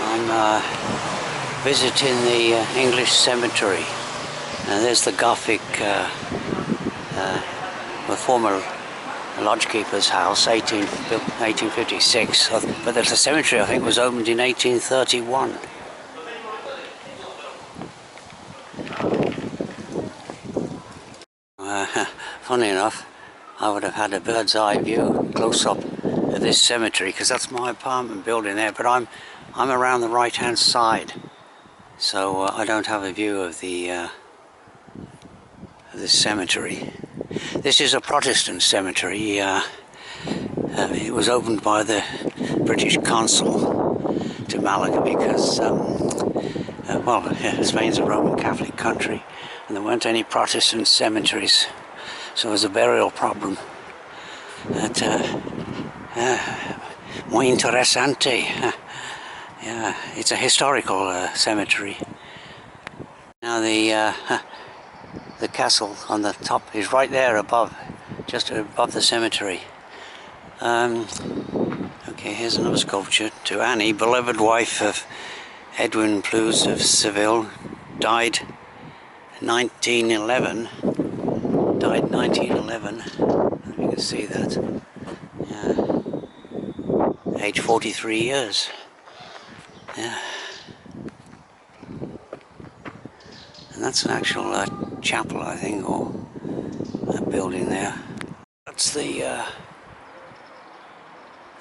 I'm visiting the English cemetery, and there's the Gothic, the former lodgekeeper's house, built 1856, but the cemetery I think was opened in 1831. Funny enough, I would have had a bird's eye view close up of this cemetery because that's my apartment building there, but I'm around the right hand side, so I don't have a view of this cemetery. This is a Protestant cemetery. It was opened by the British consul to Malaga because well, Spain's a Roman Catholic country and there weren't any Protestant cemeteries, so there was a burial problem. Muy interesante. Yeah, it's a historical cemetery. Now the castle on the top is right there above, just above the cemetery. Okay, here's another sculpture to Annie, beloved wife of Edwin Plus of Seville, died 1911. Died 1911. You can see that. Yeah. Age 43 years. Yeah. And that's an actual chapel, I think, or a building there. That's the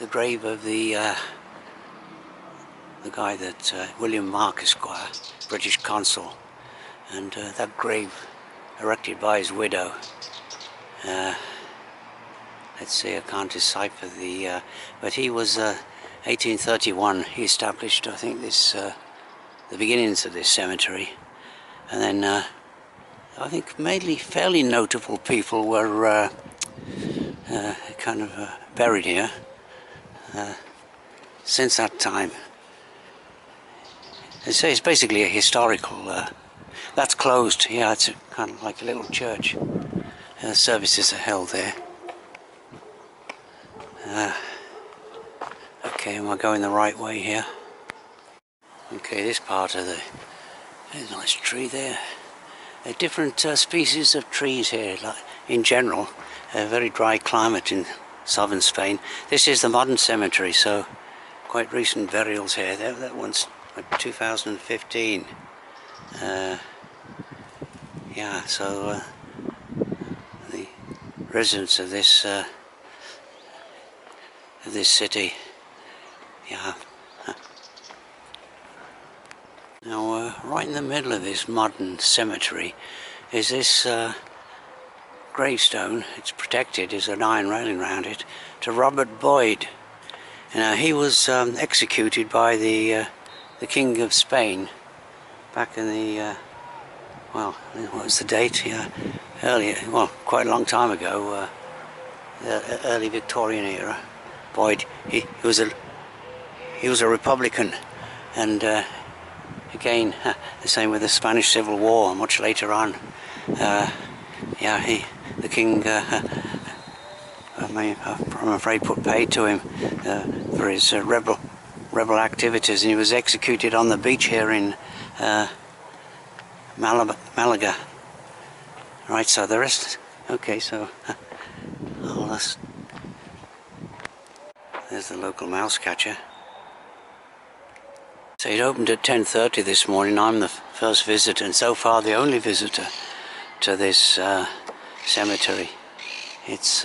grave of the guy that William Mark Esquire, British consul, and that grave erected by his widow. Let's see, I can't decipher the, but he was 1831. He established, I think, this the beginnings of this cemetery, and then I think mainly fairly notable people were kind of buried here since that time. It's basically a historical. That's closed. Yeah, it's kind of like a little church. Services are held there. Okay, am I going the right way here? Okay, this part of there's a nice tree there. There are different species of trees here, like in general. A very dry climate in southern Spain. This is the modern cemetery, so quite recent burials here. That one's 2015. Yeah, so the residents of this city. Yeah. Now, right in the middle of this modern cemetery is this gravestone. It's protected, there's an iron railing around it, to Robert Boyd. Now, he was executed by the King of Spain back in the, well, what was the date? Yeah, earlier, well, quite a long time ago, the early Victorian era. Boyd, he was a Republican, and again, the same with the Spanish Civil War. Much later on, yeah, the king, I'm afraid, put paid to him for his rebel activities, and he was executed on the beach here in Malaga. Right, so the rest. Okay, so there's the local mouse catcher. So it opened at 10:30 this morning. I'm the first visitor, and so far the only visitor to this cemetery. It's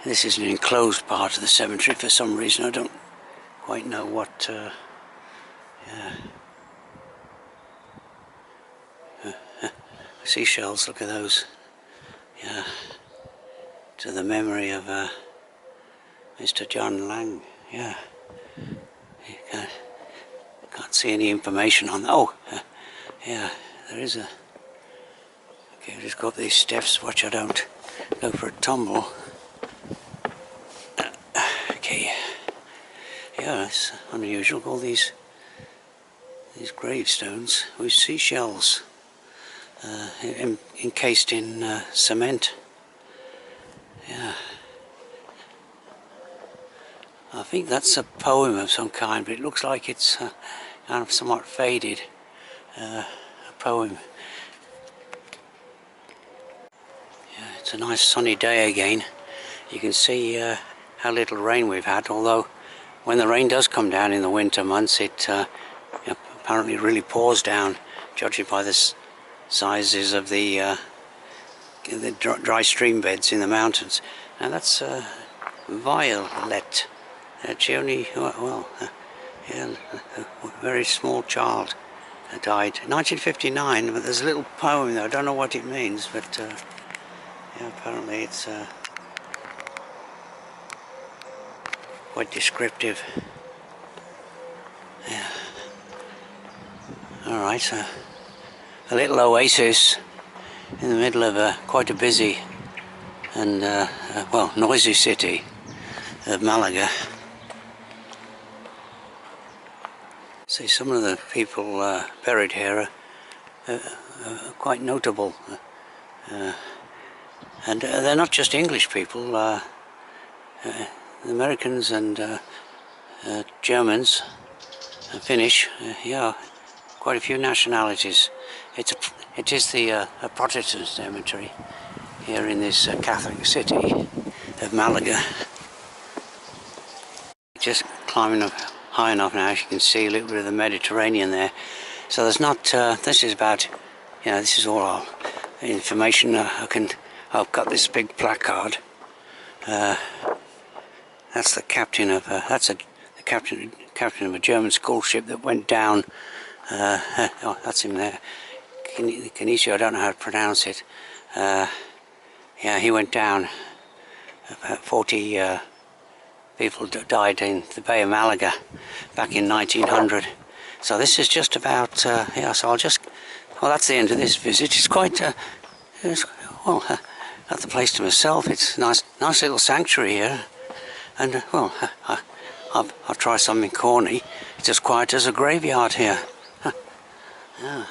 this is an enclosed part of the cemetery for some reason. I don't quite know what. Yeah. Seashells. Look at those. Yeah. To the memory of Mr. John Lang. Yeah. Can't see any information on. Oh, yeah. There is a. Okay, I've just got these steps. Watch I don't go for a tumble. Okay. Yeah, it's unusual. All these gravestones with seashells encased in cement. Yeah. I think that's a poem of some kind, but it looks like it's kind of somewhat faded. A poem. Yeah, it's a nice sunny day again. You can see how little rain we've had, although when the rain does come down in the winter months, it apparently really pours down, judging by the sizes of the dry stream beds in the mountains. Now that's Violet. She only, well, yeah, a very small child died 1959, but there's a little poem there. I don't know what it means, but yeah, apparently it's quite descriptive. Yeah. Alright, so a little oasis in the middle of quite a busy and well, noisy city of Malaga. See, some of the people buried here are quite notable, and they're not just English people. Americans and Germans, Finnish, yeah, quite a few nationalities. It is the a Protestant cemetery here in this Catholic city of Malaga. Just climbing up high enough now, as you can see a little bit of the Mediterranean there. So there's not, this is about, you know, this is all our information. I've got this big placard. That's the captain of, the captain of a German school ship that went down. Oh, that's him there. Kinesio, I don't know how to pronounce it. Yeah, he went down. About 40 people died in the Bay of Malaga back in 1900. So this is just about, yeah, so I'll just, well, that's the end of this visit. It's quite, well, got the place to myself. It's a nice little sanctuary here. And, well, I'll try something corny. It's as quiet as a graveyard here. Yeah.